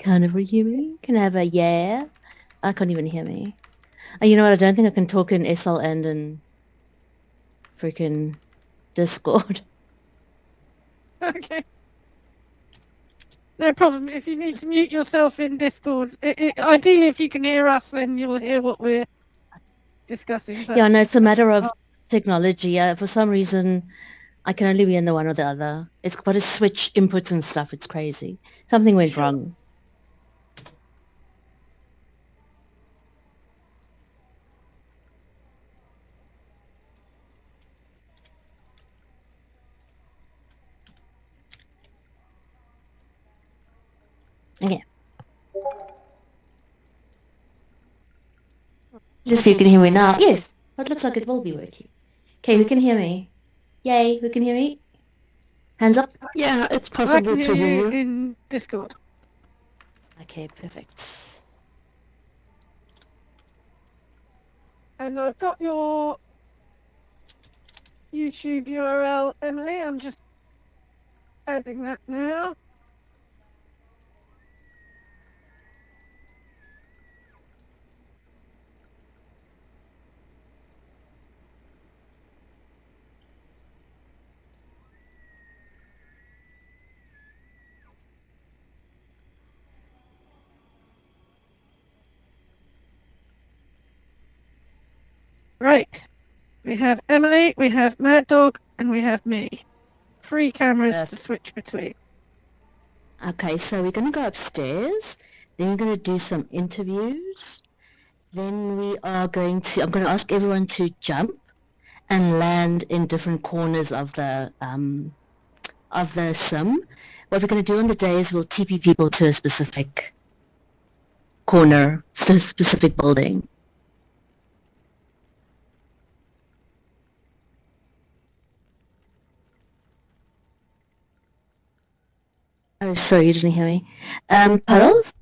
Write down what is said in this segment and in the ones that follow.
Can't everybody hear me? Can I have a yeah? I can't even hear me. Oh, you know what? I don't think I can talk in SLN and freaking Discord. Okay. No problem. If you need to mute yourself in Discord, ideally, if you can hear us, then you'll hear what we're discussing. But Yeah, no, it's a matter of technology. For some reason, I can only be in the one or the other. It's got to switch inputs and stuff. It's crazy. Something went sure. wrong. Okay. Just so you can hear me now. Yes, it looks like it will be working. Okay, who can hear me? Yay, who can hear me? Hands up. Yeah, it's I possible can to hear hear you you. in Discord. Okay, perfect. And I've got your YouTube URL, Emily. I'm just adding that now. Right. We have Emily, we have Mad Dog, and we have me. 3 cameras to switch between. Okay, so we're going to go upstairs. Then we're going to do some interviews. Then I'm going to ask everyone to jump and land in different corners of the sim. What we're going to do on the day is we'll TP people to a specific corner, to a specific building. Oh, sorry, you didn't hear me. Puddles?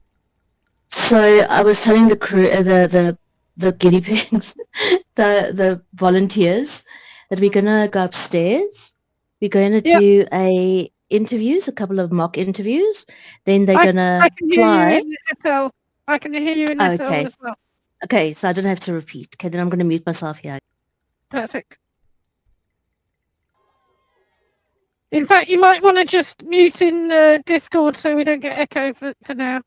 So I was telling the crew, the guinea pigs, the volunteers, that we're gonna go upstairs. We're gonna do a couple of mock interviews. Then they're gonna I can hear fly. you in SL. I can hear you in SL Okay. as well. Okay, so I don't have to repeat. Okay, then I'm gonna mute myself here. Perfect. In fact, you might want to just mute in Discord so we don't get echo for now.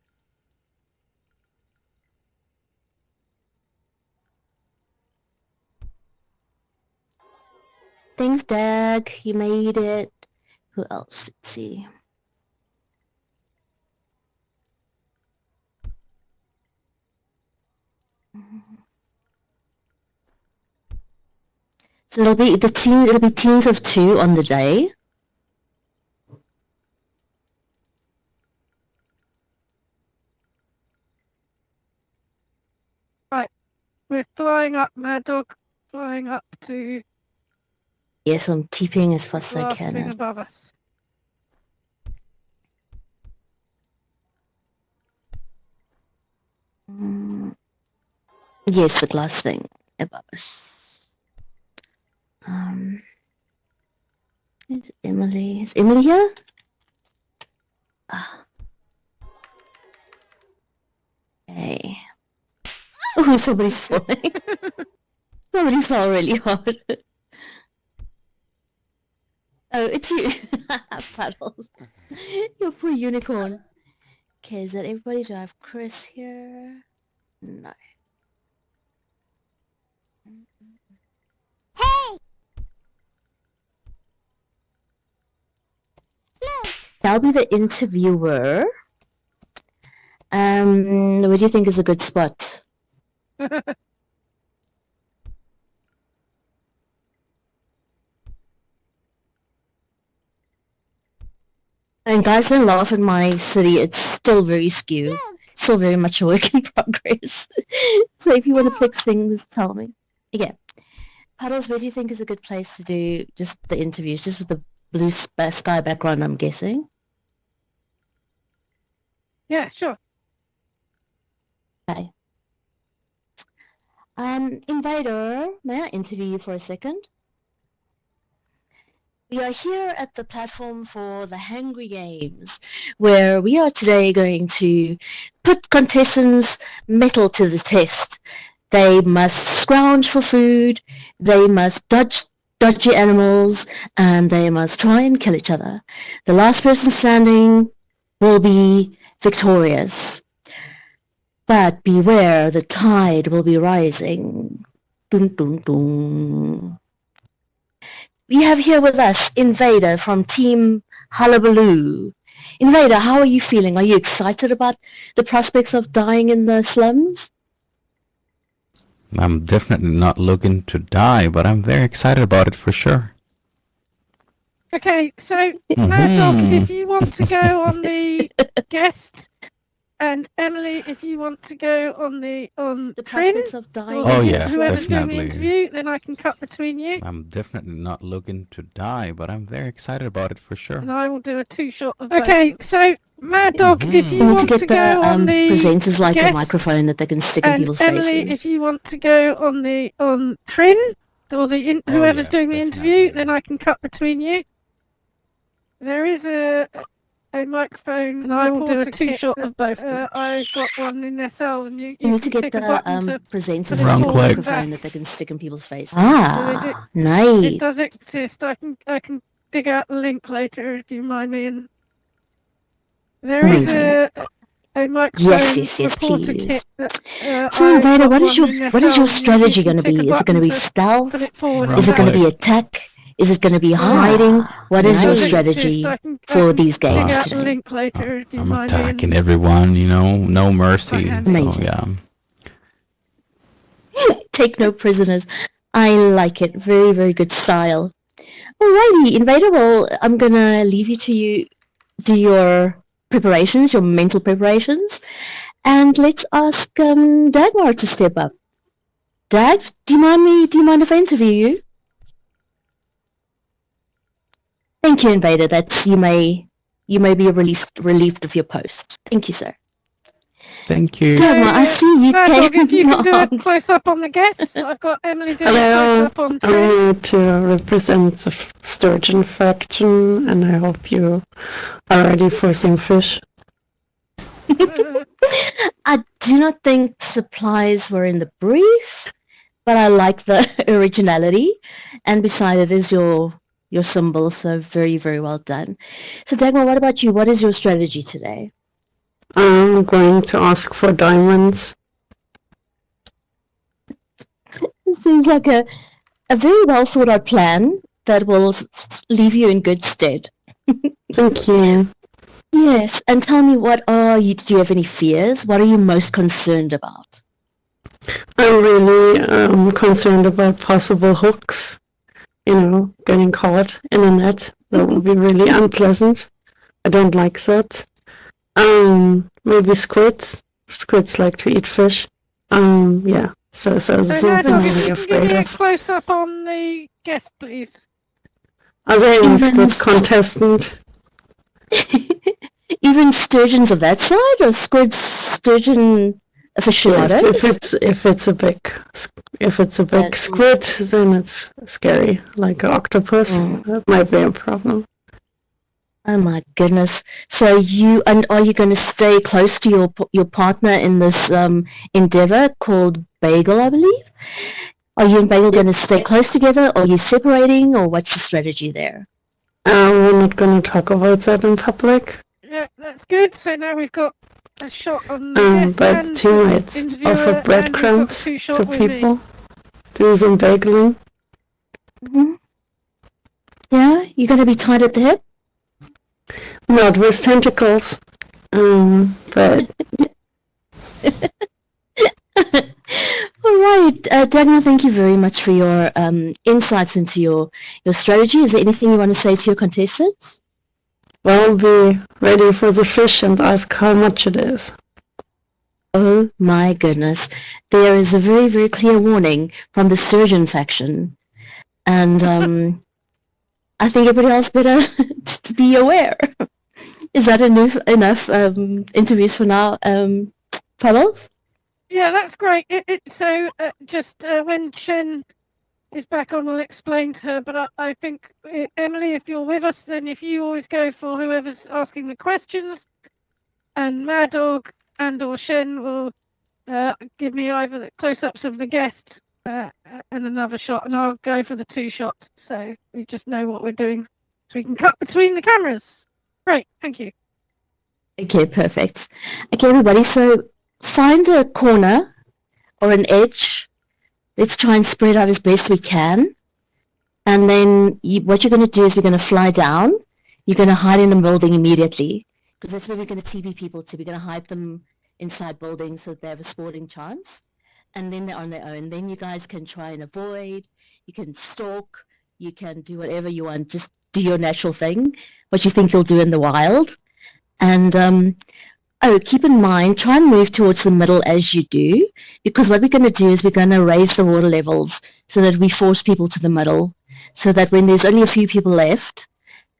Thanks, Dag. You made it. Who else? Let's see. So it'll be teams of 2 on the day. Right. We're flying up, Mad Dog. Flying up to Yes, I'm TPing as fast as I last can. thing above us. Yes, the glass thing above us. Is Emily here? Okay. Oh, somebody's falling. Somebody fell really hard. Oh, it's you. Puddles. Your poor unicorn. Okay, is that everybody? Do I have Chris here? No. Hey! Look! I'll be the interviewer. What do you think is a good spot? And guys, don't laugh at my city. It's still very skewed. Still very much a work in progress. So if you want to fix things, tell me. Yeah. Puddles, where do you think is a good place to do just the interviews, just with the blue sky background, I'm guessing? Yeah, sure. Okay. Invader, may I interview you for a second? We are here at the platform for the Hangry Games, where we are today going to put contestants' mettle to the test. They must scrounge for food, they must dodge dodgy animals, and they must try and kill each other. The last person standing will be victorious. But beware, the tide will be rising. Boom, boom, boom. We have here with us Invader from Team Hullabaloo. Invader, how are you feeling? Are you excited about the prospects of dying in the slums? I'm definitely not looking to die, but I'm very excited about it for sure. Okay, so Mad Dog, if you want to go on the guest, and Emily, if you want to go on the The Trin, prospects of dying. Oh, yeah, whoever's doing the definitely. interview, then I can cut between you, I'm definitely not looking to die, but I'm very excited about it for sure. and I will do a two-shot of both. Okay, so Mad Dog, if We you need to want get to go on the presenters like a guest, microphone that they can stick in and people's Emily, faces. if you want to go on the Trin, or whoever's yeah, doing the interview, definitely. then I can cut between you. There is a microphone, and I will do a two-shot of both. I've got one in SL, and you We need to can get click a button to presenters put it like a forward and microphone back. that they can stick in people's faces. So they Ah, It nice. does exist. I can dig out the link later if you mind me. And there is a microphone Yes, reporter please. kit that So, I've Invader, got what is one in your SL, and strategy you going to can be? click a Is it going to be button stealth? put it forward Wrong Is it and going to back. be attack? Is it going to be hiding? What is your Does strategy exist. I for can these dig games out the today? link later if you I'm mind me. attacking everyone, no mercy. Quite So, Amazing. yeah. Take no prisoners. I like it. Very, very good style. Alrighty, Invader. Well, I'm gonna leave you to do your preparations, your mental preparations, and let's ask Dagmar to step up. Dag, do you mind if I interview you? Thank you, Invader. You may be relieved of your post. Thank you, sir. Thank you. Dagmar, I see you Mad Dog, if you can do on. a close up on the guests, I've got Emily doing a Hello, close up on I'm Trin. here to represent the Sturgeon faction, and I hope you are ready for some fish. I do not think supplies were in the brief, but I like the originality, and besides, it is your symbol, so very, very well done. So, Dagmar, what about you? What is your strategy today? I'm going to ask for diamonds. It seems like a very well thought out plan that will leave you in good stead. Thank you. Yes, and tell me, do you have any fears? What are you most concerned about? I'm really concerned about possible hooks, getting caught in a net. That would be really unpleasant. I don't like that. Maybe squids. Squids like to eat fish. Yeah. So this is So Mad something I'm Dog, if really you can give afraid me a of. close up on the guest, please. Are there any squid Humans. contestant? Even sturgeons of that side, or sturgeon aficionados? Yes, if it's a big squid, then it's scary, like an octopus. That might be a problem. Oh my goodness! So are you going to stay close to your partner in this endeavor called Bagel, I believe? Are you and Bagel going to stay close together, or are you separating, or what's the strategy there? We're not going to talk about that in public. Yeah, that's good. So now we've got a shot on the guest But and teammates interviewer, offer and we've got breadcrumbs two shot to with me. people. Do some bageling. Mm-hmm. Yeah, you're going to be tied at the hip. Not with tentacles. But All right, Dagmar, thank you very much for your insights into your strategy. Is there anything you want to say to your contestants? well, be ready for the fish and ask how much it is. Oh my goodness. There is a very, very clear warning from the Sturgeon faction. And I think everybody else better be aware. Is that enough interviews for now, Puddles? Yeah, that's great. So just when Chen is back on, we'll explain to her. But I think, Emily, if you're with us, then if you always go for whoever's asking the questions, and Mad Dog and or Shen will give me either the close-ups of the guests and another shot, and I'll go for the 2 shot, so we just know what we're doing, so we can cut between the cameras. Great, thank you. Okay, perfect. Okay, everybody, so find a corner or an edge. Let's try and spread out as best we can. And then what you're going to do is we're going to fly down. You're going to hide in a building immediately, because that's where we're going to TP people to. We're going to hide them inside buildings so that they have a sporting chance. And then they're on their own. Then you guys can try and avoid. You can stalk. You can do whatever you want. Just do your natural thing, what you think you'll do in the wild. And keep in mind, try and move towards the middle as you do, because what we're going to do is we're going to raise the water levels so that we force people to the middle, so that when there's only a few people left,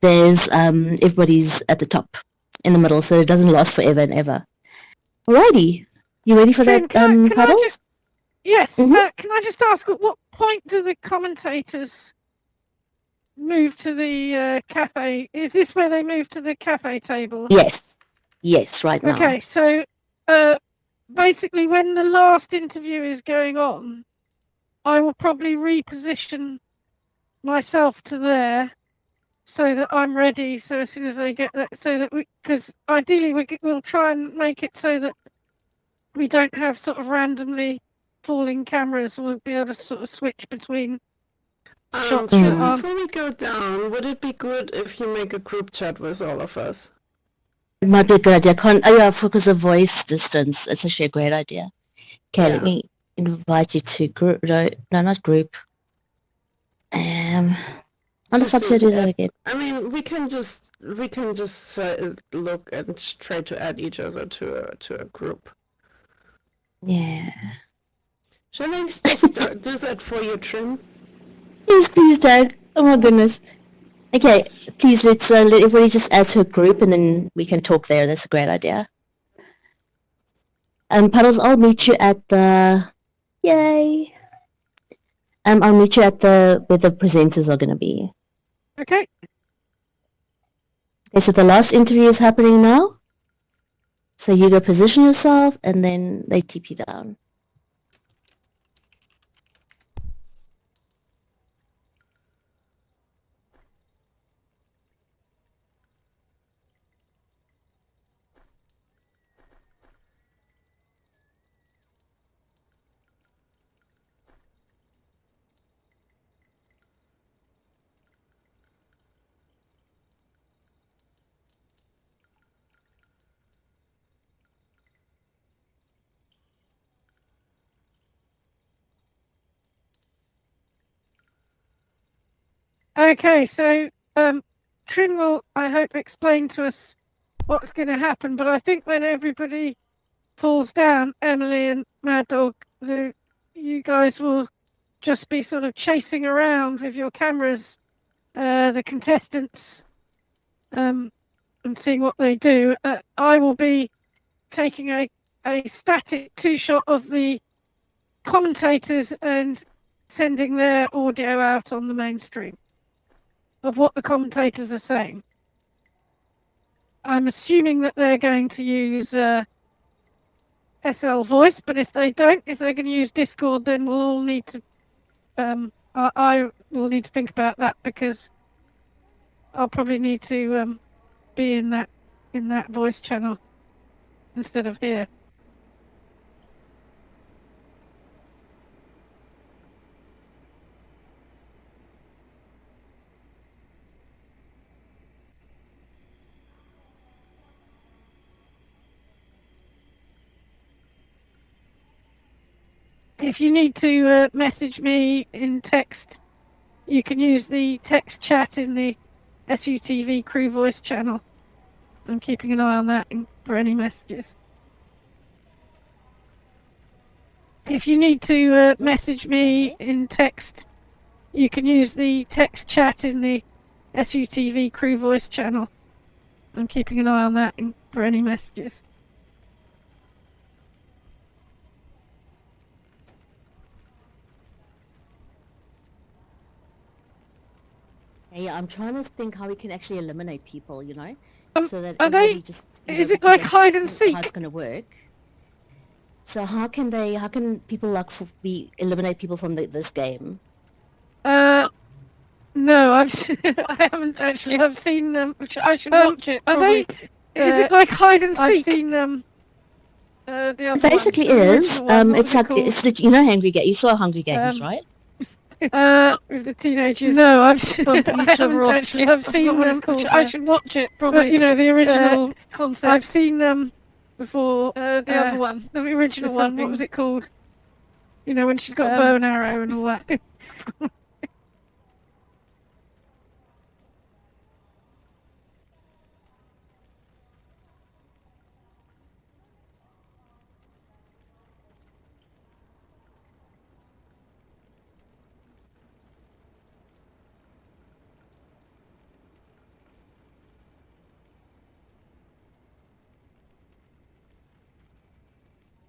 there's everybody's at the top in the middle, so it doesn't last forever and ever. Alrighty, you ready for Trin, that, Puddles? Yes, Mhm. can I just ask, at what point do the commentators move to the cafe? Is this where they move to the cafe table? Yes, right now. Okay, so basically when the last interview is going on, I will probably reposition myself to there so that I'm ready. So as soon as I get that, so that because ideally we'll try and make it so that we don't have sort of randomly falling cameras. We'll be able to sort of switch between shots. Shen, that before we go down, would it be good if you make a group chat with all of us? It might be a good idea. Because of voice distance, it's actually a great idea. Okay, Yeah. let me invite you to group. No, not group. How the Just fuck do I do that again? I mean, we can just look and try to add each other to a group. Yeah. Shall I just do that for you, Trin? Yes, please, Dad. Oh my goodness. Okay, please let's let everybody just add to a group, and then we can talk there. That's a great idea. Puddles, I'll meet you at the. Yay. I'll meet you at the where the presenters are going to be. Okay. Okay, so the last interview is happening now. So you go position yourself, and then they TP down. Okay, so Trin will, I hope, explain to us what's going to happen. But I think when everybody falls down, Emily and Mad Dog, you guys will just be sort of chasing around with your cameras, the contestants, and seeing what they do. I will be taking a static 2-shot of the commentators and sending their audio out on the mainstream of what the commentators are saying. I'm assuming that they're going to use SL Voice, but if they don't, if they're going to use Discord, then we'll all need to. I will need to think about that, because I'll probably need to be in that voice channel instead of here. If you need to message me in text, you can use the text chat in the SUTV crew voice channel. I'm keeping an eye on that for any messages. If you need to message me in text, you can use the text chat in the SUTV crew voice channel. I'm keeping an eye on that for any messages. Yeah, I'm trying to think how we can actually eliminate people, you know, so that are they- everybody just. is we it can like get hide and how seek? it's going to work. So how can people like eliminate people from this game? No, I haven't actually. I've seen them. I should watch it. Are Probably. Is it like hide and seek? I've seen them. The It other basically one, the is. original one, what It's was it like called? it's the, you know, Hungry Games. You saw Hungry Games, right? With the teenagers. No, I haven't actually. I've seen them. I should watch it. Probably. But, you know, the original concept. I've seen them before. The other one, the original one. What was it called? You know, when she's got a bow and arrow and all that.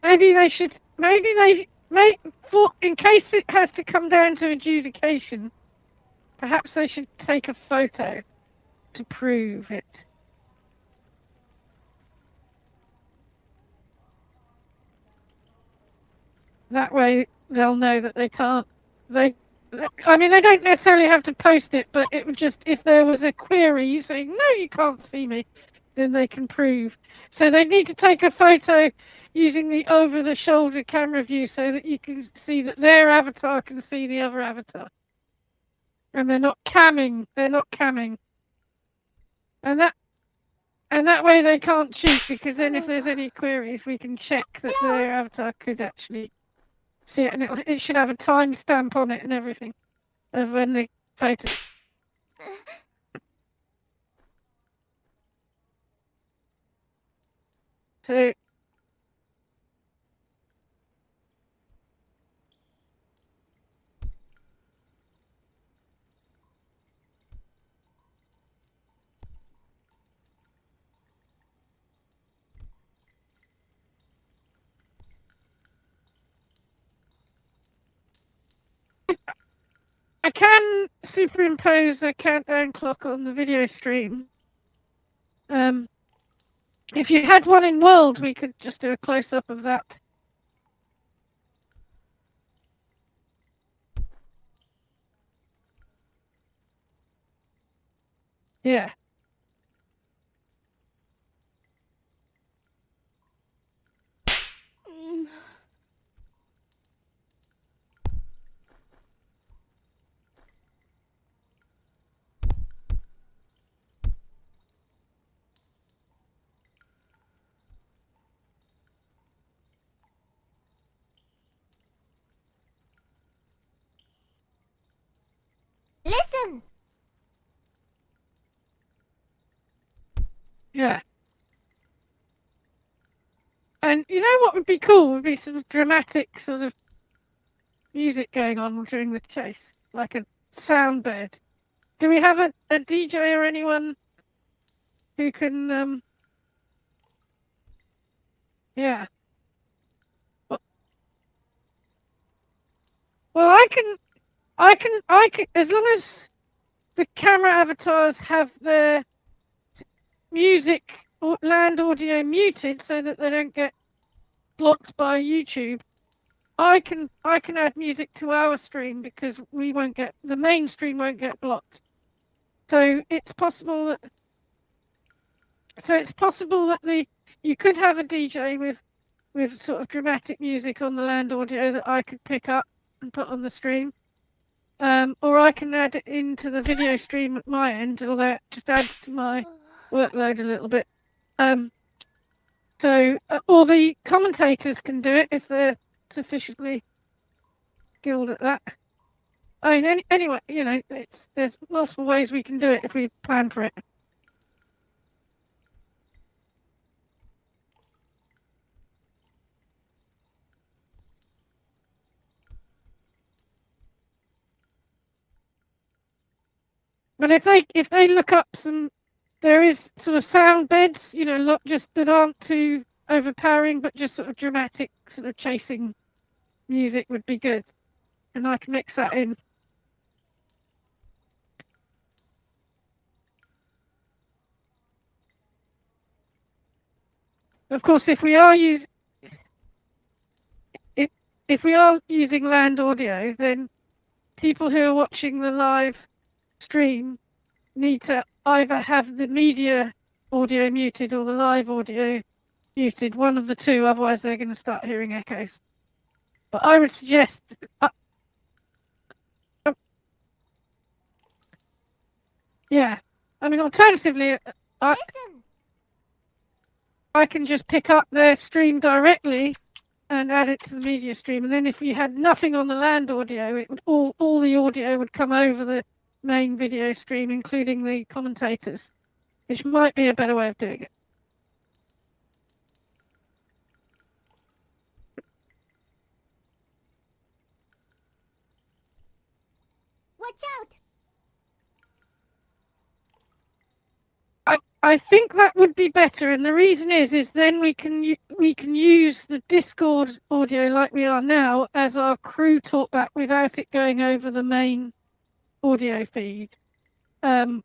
Maybe they should. Maybe they in case it has to come down to adjudication. Perhaps they should take a photo to prove it. That way they'll know that they can't. I mean, they don't necessarily have to post it, but it would just, if there was a query saying, no, you can't see me, then they can prove. So they need to take a photo using the over-the-shoulder camera view so that you can see that their avatar can see the other avatar. And they're not camming. And that way they can't cheat, because then if there's any queries, we can check that their avatar could actually see it, and it should have a timestamp on it and everything of when the photo. So I can superimpose a countdown clock on the video stream. If you had one in World, we could just do a close-up of that. Yeah. Listen! Yeah. And you know what would be cool? Would be some dramatic sort of music going on during the chase, like a sound bed. Do we have a DJ or anyone who can? Yeah. Well, I can. As long as the camera avatars have their music or land audio muted so that they don't get blocked by YouTube, I can add music to our stream, because we won't get, the main stream won't get blocked. So it's possible that you could have a DJ with sort of dramatic music on the land audio that I could pick up and put on the stream. Or I can add it into the video stream at my end, although it just adds to my workload a little bit. So, or the commentators can do it if they're sufficiently skilled at that. I mean, anyway, you know, there's multiple ways we can do it if we plan for it. But if they look up some, there is sort of sound beds, you know, not just that aren't too overpowering, but just sort of dramatic, sort of chasing music would be good, and I can mix that in. Of course, if we are using land audio, then people who are watching the live stream need to either have the media audio muted or the live audio muted, one of the two, otherwise they're going to start hearing echoes. But I would suggest yeah, I mean, alternatively, Listen. I can just pick up their stream directly and add it to the media stream, and then if you had nothing on the land audio, it would all the audio would come over the main video stream, including the commentators, which might be a better way of doing it. Watch out. I think that would be better, and the reason is then we can use the Discord audio like we are now as our crew talkback without it going over the main audio feed. You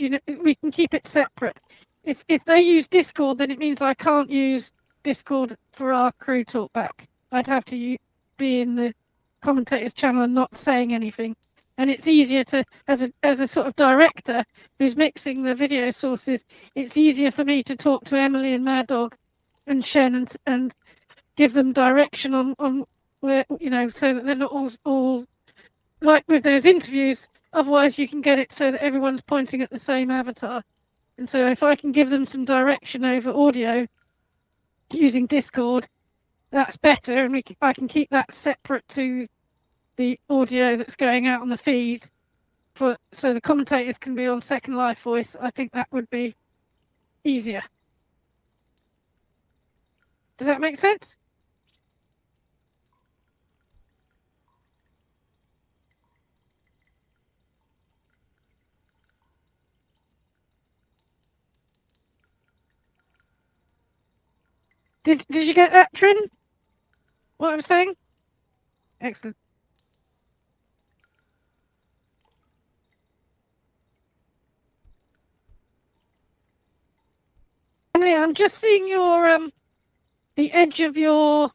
know, we can keep it separate. If they use Discord, then it means I can't use Discord for our crew talkback. I'd have to be in the commentators channel and not saying anything. And it's easier to, as a sort of director who's mixing the video sources, it's easier for me to talk to Emily and Mad Dog and Shen and give them direction on where, you know, so that they're not all like with those interviews. Otherwise, you can get it so that everyone's pointing at the same avatar. And so if I can give them some direction over audio using Discord, that's better, and I can keep that separate to the audio that's going out on the feed, so the commentators can be on Second Life Voice. I think that would be easier. Does that make sense? Did you get that, Trin? What I'm saying? Excellent. Emily, I'm just seeing your the edge of your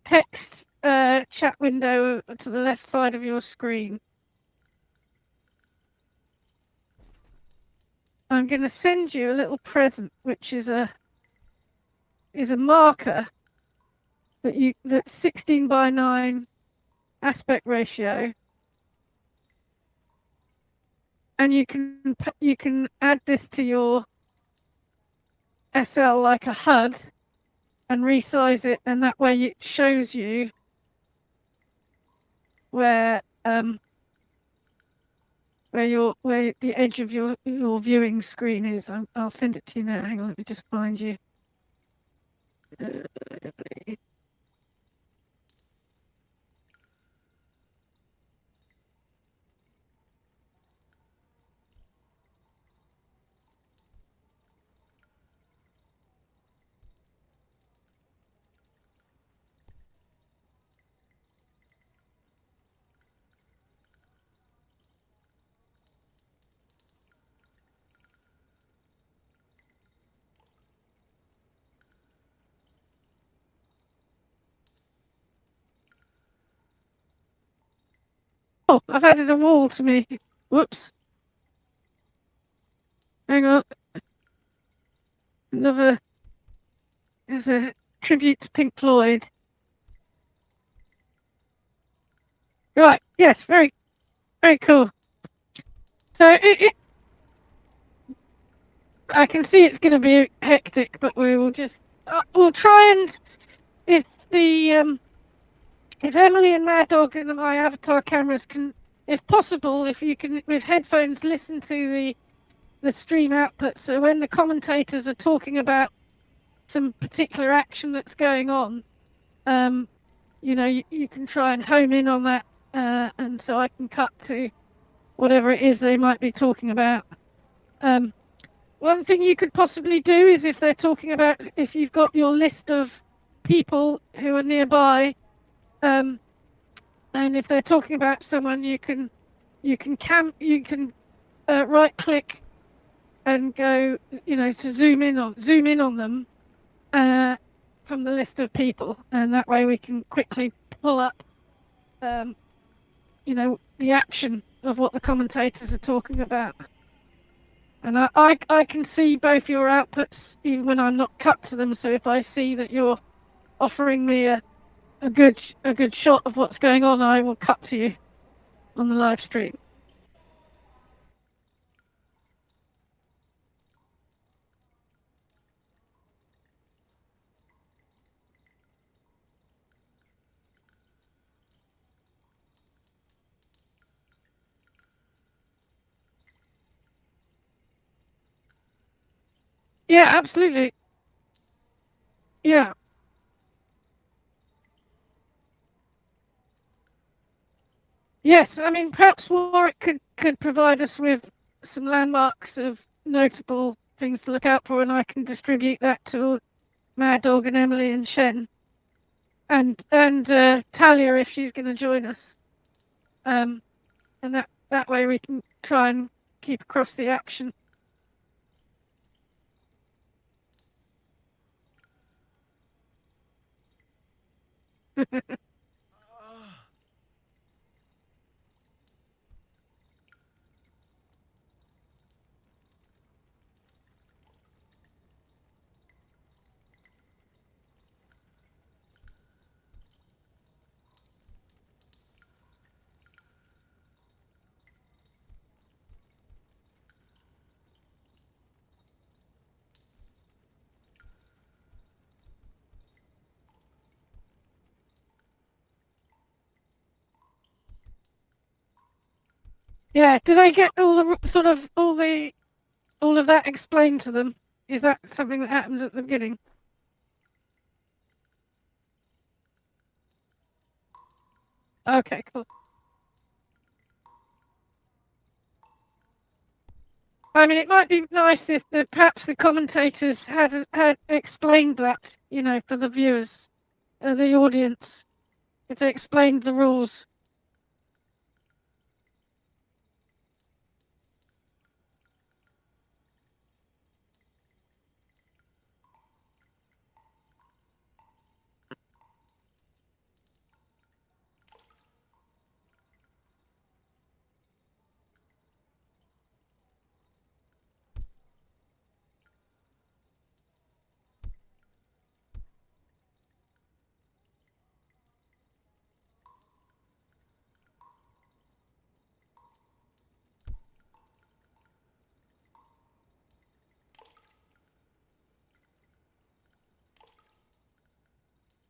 text chat window to the left side of your screen. I'm going to send you a little present, which is a marker that's 16:9 aspect ratio, and you can add this to your SL like a HUD and resize it, and that way it shows you where the edge of your viewing screen is. I'll send it to you now. Hang on, let me just find you. Oh, I've added a wall to me. Whoops. Hang on. Another is a tribute to Pink Floyd. Right. Yes. Very, very cool. So I can see it's going to be hectic, but we will just we'll try and if Emily and Mad Dog and my avatar cameras can, if possible, if you can with headphones listen to the stream output, so when the commentators are talking about some particular action that's going on, you know, you can try and home in on that, and so I can cut to whatever it is they might be talking about. One thing you could possibly do is if they're talking about, if you've got your list of people who are nearby, and if they're talking about someone, you can right click and go, you know, to zoom in on them, from the list of people, and that way we can quickly pull up, the action of what the commentators are talking about. And I can see both your outputs even when I'm not cut to them. So if I see that you're offering me a good shot of what's going on, I will cut to you on the live stream. Yeah, absolutely. Yeah. Yes, I mean, perhaps Warwick could provide us with some landmarks of notable things to look out for, and I can distribute that to Mad Dog and Emily and Shen, and Talia if she's going to join us. And that way we can try and keep across the action. Yeah, do they get all of that explained to them? Is that something that happens at the beginning? Okay, cool. I mean, it might be nice if perhaps the commentators had explained that, for the viewers, the audience, if they explained the rules.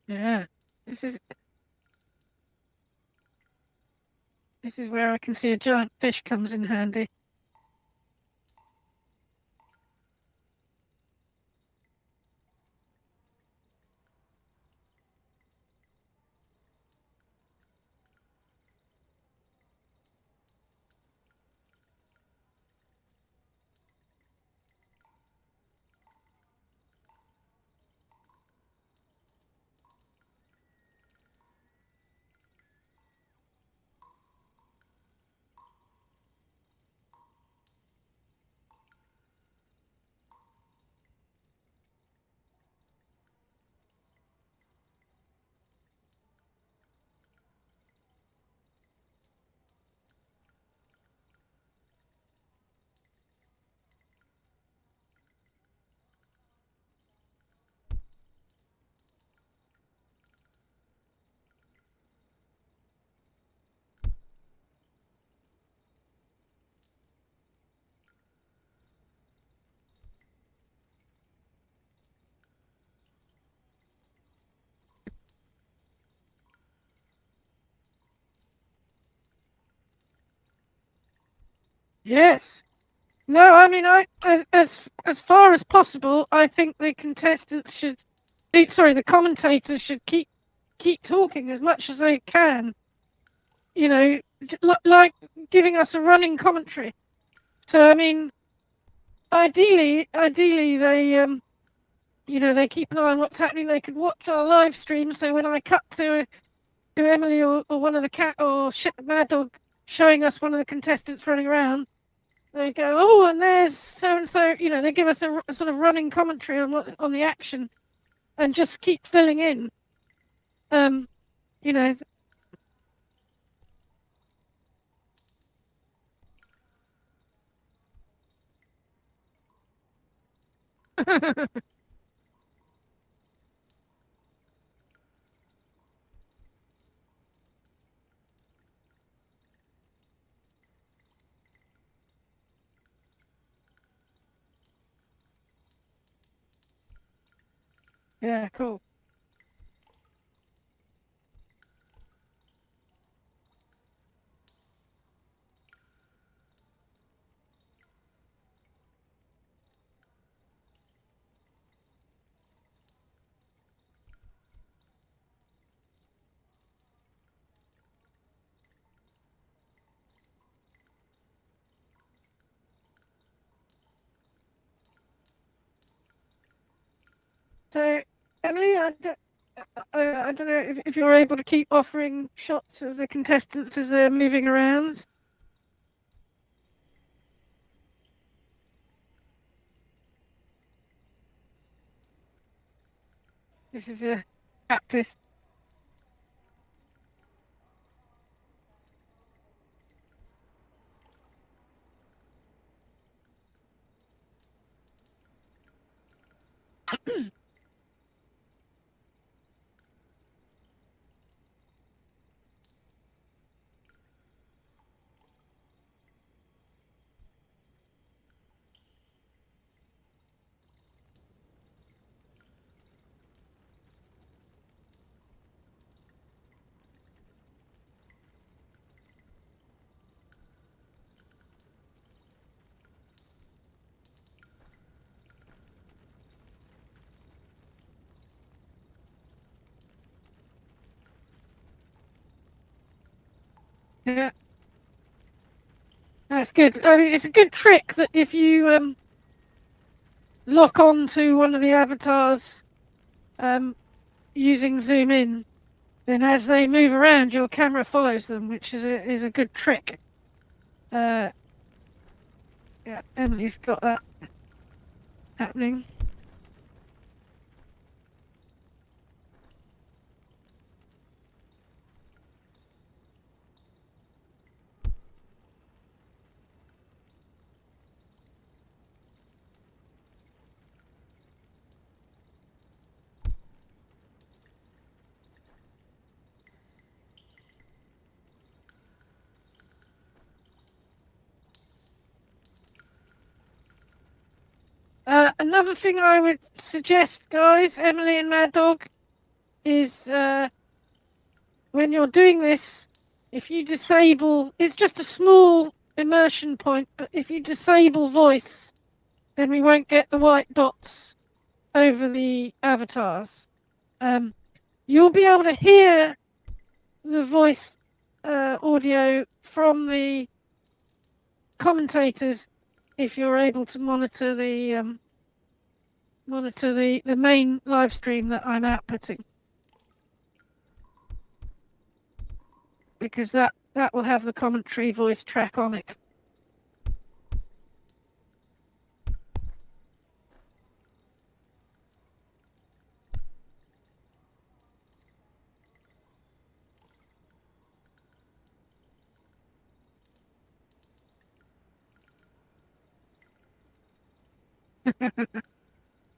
Yeah, this is where I can see a giant fish comes in handy. Yes. No, I mean, as far as possible, I think the contestants the commentators should keep talking as much as they can. Like giving us a running commentary. So, I mean, ideally, they they keep an eye on what's happening. They could watch our live stream. So when I cut to Emily or one of the Mad Dog showing us one of the contestants running around, they go, oh, and there's so and so. They give us a sort of running commentary on the action, and just keep filling in. You know. Yeah, cool. So, Emily, I don't know if you're able to keep offering shots of the contestants as they're moving around. This is a practice. Yeah, that's good. I mean, it's a good trick that if you lock on to one of the avatars using zoom in, then as they move around, your camera follows them, which is a good trick. Yeah, Emily's got that happening. Another thing I would suggest, guys, Emily and Mad Dog, is when you're doing this, if you disable, it's just a small immersion point, but if you disable voice, then we won't get the white dots over the avatars. You'll be able to hear the voice audio from the commentators if you're able to monitor the main live stream that I'm outputting, because that will have the commentary voice track on it.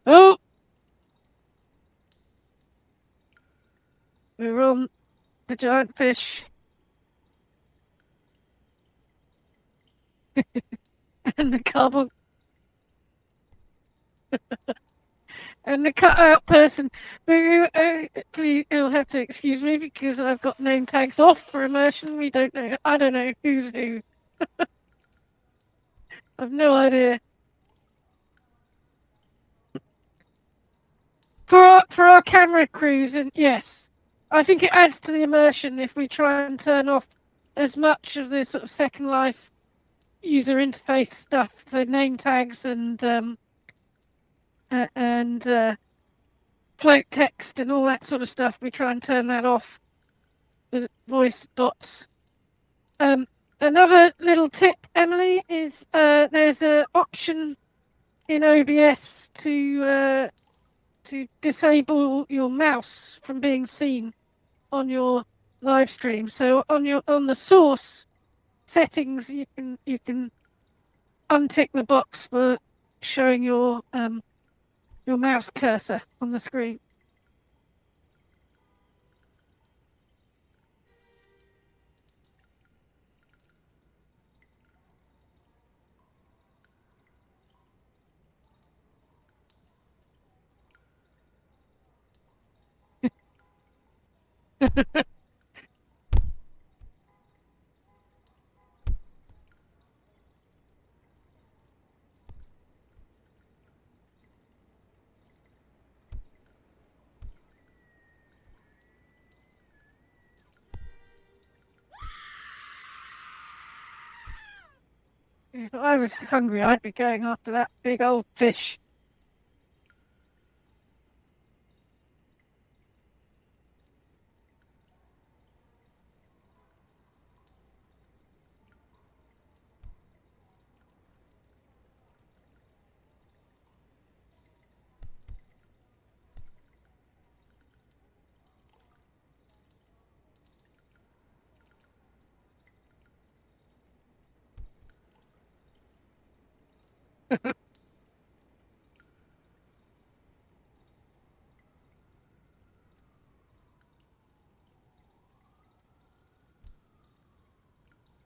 Oh, we're on the giant fish. And the cardboard. And the cutout person. Please, you'll have to excuse me because I've got name tags off for immersion. We don't know. I don't know who's who. I've no idea. For our camera crews, and yes, I think it adds to the immersion if we try and turn off as much of the sort of Second Life user interface stuff, so name tags and float text and all that sort of stuff. We try and turn that off. The voice dots. Another little tip, Emily, is there's an option in OBS to to disable your mouse from being seen on your live stream. So on the source settings, you can untick the box for showing your mouse cursor on the screen. If I was hungry, I'd be going after that big old fish.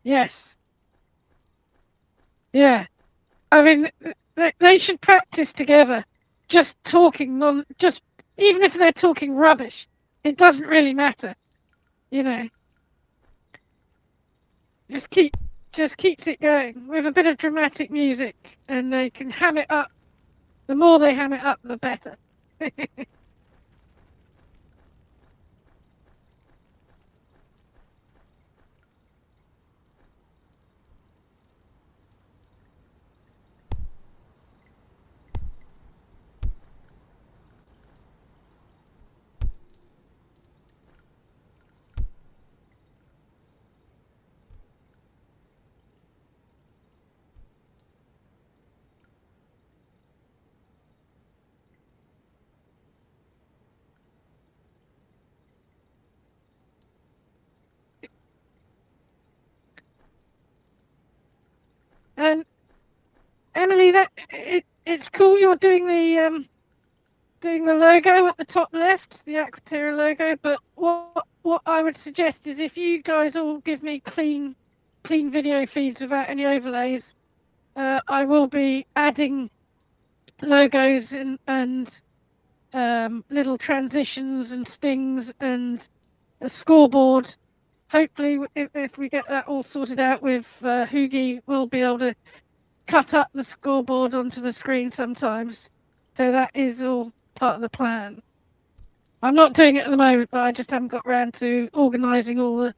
Yes. Yeah. I mean, they should practice together. Just talking just even if they're talking rubbish, it doesn't really matter. You know, just keeps it going with a bit of dramatic music, and they can ham it up. The more they ham it up, the better. And Emily, it's cool you're doing the logo at the top left, the Aquaterra logo. But what I would suggest is if you guys all give me clean video feeds without any overlays, I will be adding logos and little transitions and stings and a scoreboard. Hopefully, if we get that all sorted out with Hoogie, we'll be able to cut up the scoreboard onto the screen sometimes. So that is all part of the plan. I'm not doing it at the moment, but I just haven't got around to organising all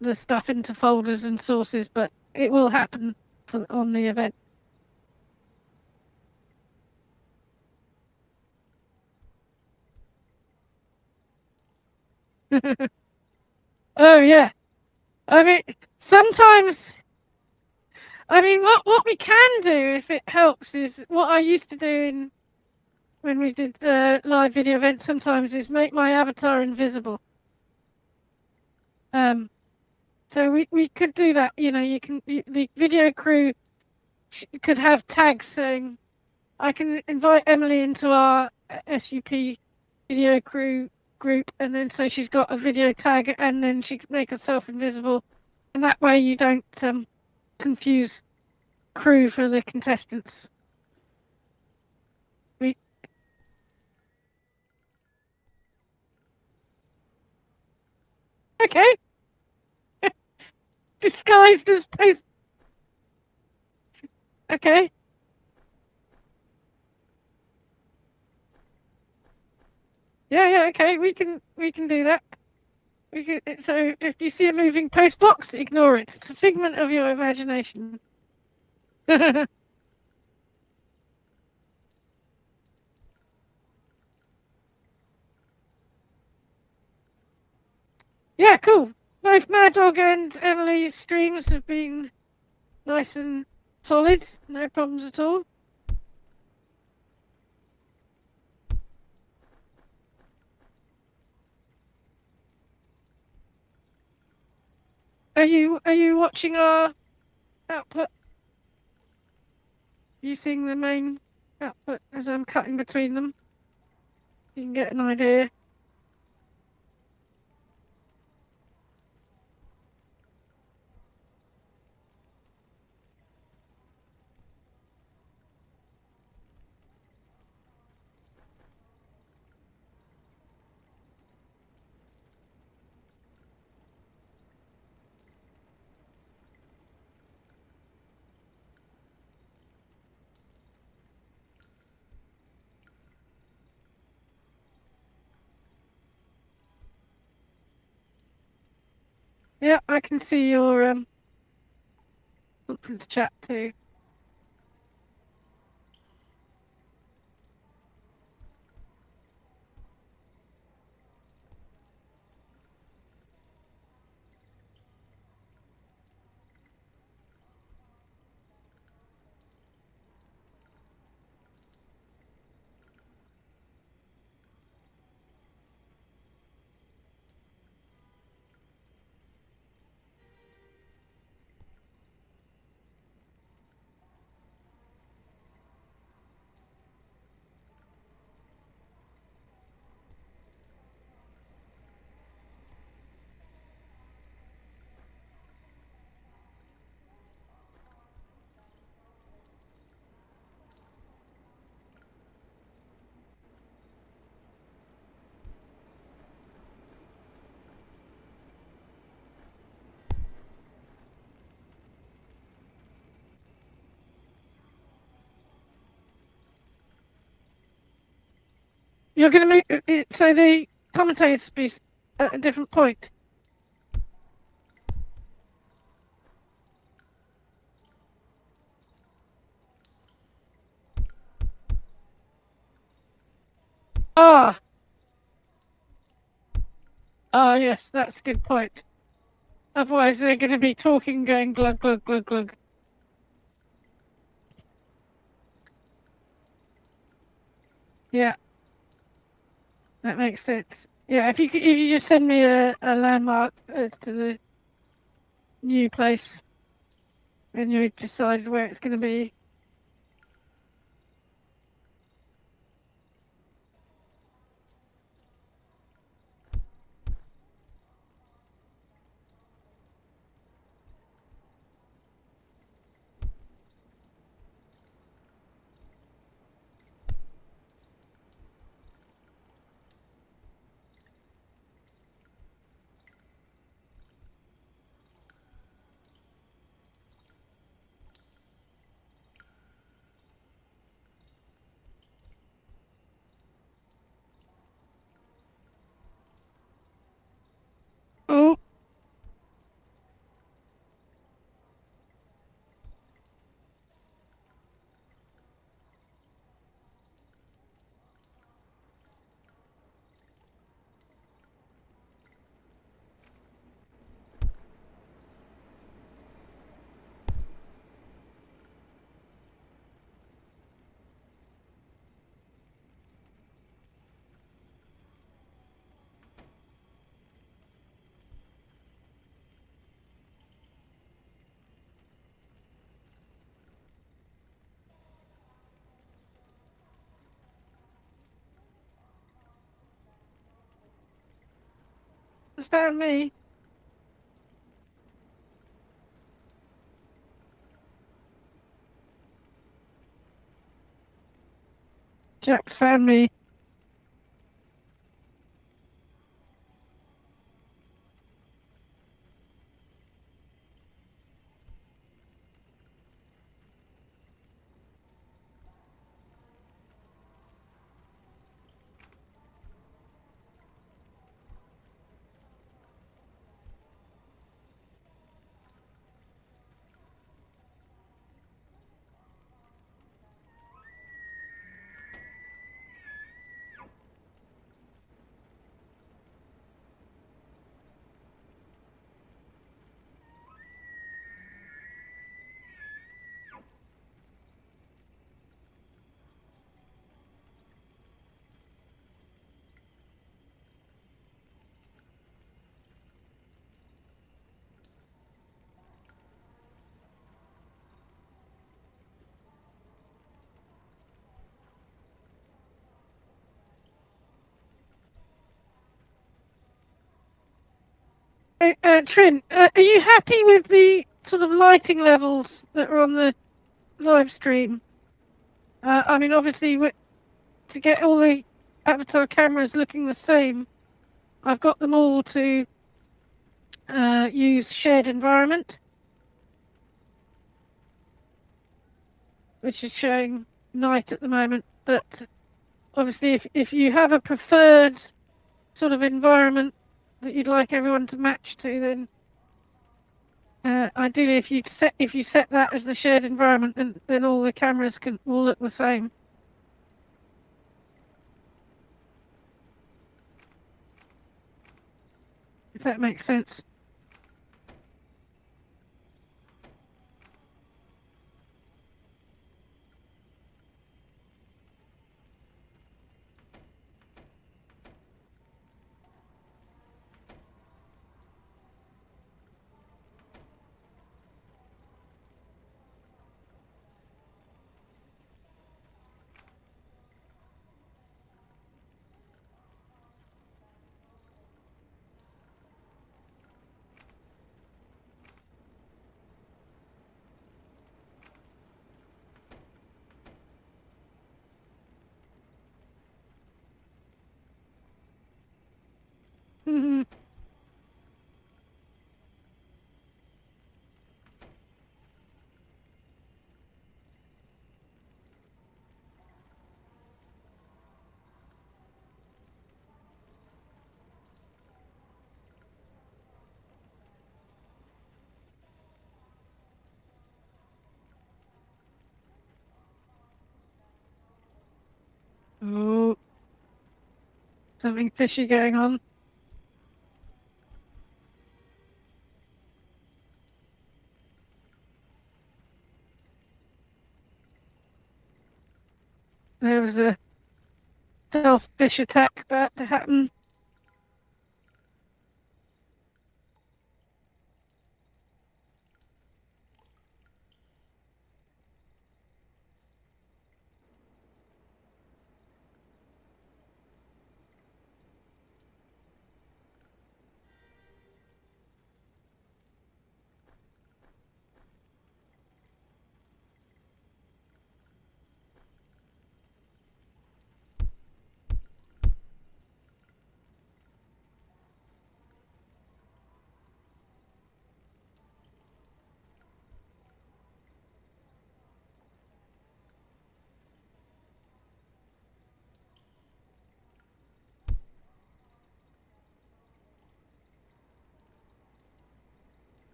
the stuff into folders and sources, but it will happen on the event. Oh yeah. I mean, sometimes. I mean, what we can do if it helps is what I used to do when we did live video events. Sometimes is make my avatar invisible. So we could do that. You know, the video crew could have tags saying, I can invite Emily into our SUP video crew group, and then so she's got a video tag, and then she can make herself invisible, and that way you don't confuse crew for the contestants. Okay. Disguised as post. Okay. Yeah, okay, we can do that. So if you see a moving post box, ignore it. It's a figment of your imagination. Yeah, cool. Both Mad Dog and Emily's streams have been nice and solid. No problems at all. Are you watching our output? You seeing the main output as I'm cutting between them? You can get an idea. Yeah, I can see your conference chat too. You're going to make it so the commentators be at a different point. Ah, yes, that's a good point. Otherwise, they're going to be talking, going glug glug glug glug. Yeah, that makes sense. Yeah, if you just send me a landmark as to the new place, and you decide where it's going to be. Oh, it's found me. Jack's found me. So, Trin, are you happy with the sort of lighting levels that are on the live stream? I mean, obviously, to get all the Avatar cameras looking the same, I've got them all to use shared environment, which is showing night at the moment. But obviously, if you have a preferred sort of environment that you'd like everyone to match to, then ideally, if you set that as the shared environment, then all the cameras can all look the same. If that makes sense. Mhm. Oh, something fishy going on. There was a selfish attack about to happen.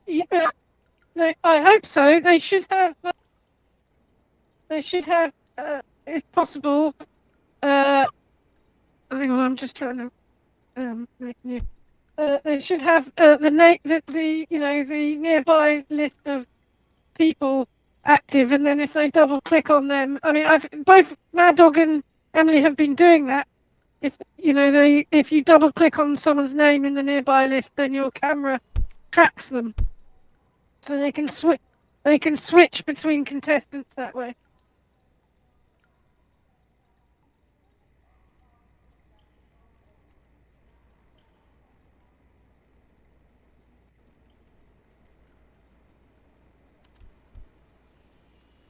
Yeah, I hope so. They should have. They should have, if possible. Hang on, I'm just trying to make new. They should have the the nearby list of people active, and then if they double click on them, I mean, both Mad Dog and Emily have been doing that. If you double click on someone's name in the nearby list, then your camera tracks them, so they can switch. They can switch between contestants that way.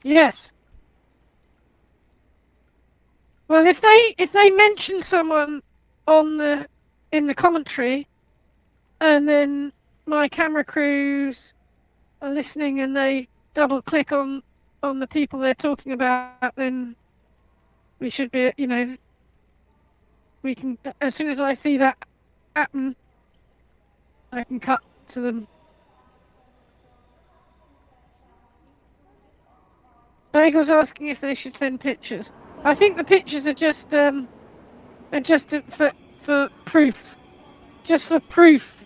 Yes. Well, if they mention someone in the commentary, and then my camera crews are listening and they double click on the people they're talking about, then we should be, we can, as soon as I see that happen, I can cut to them. Bagel's asking if they should send pictures. I think the pictures are just for proof. Just for proof.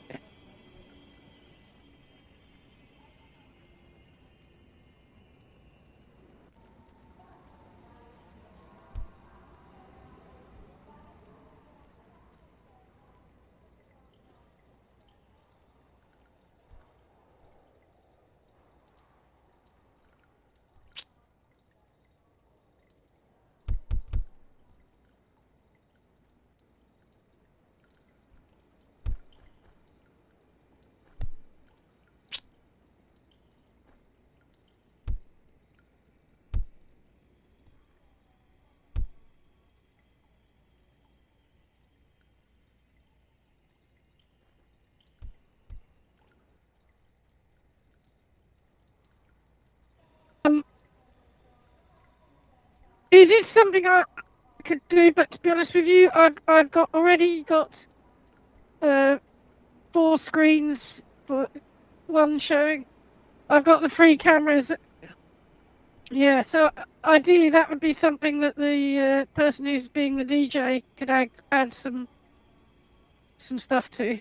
It is something I could do, but to be honest with you, I've already got 4 screens for one showing. I've got the 3 cameras. Yeah, so ideally that would be something that the person who's being the DJ could add some stuff to.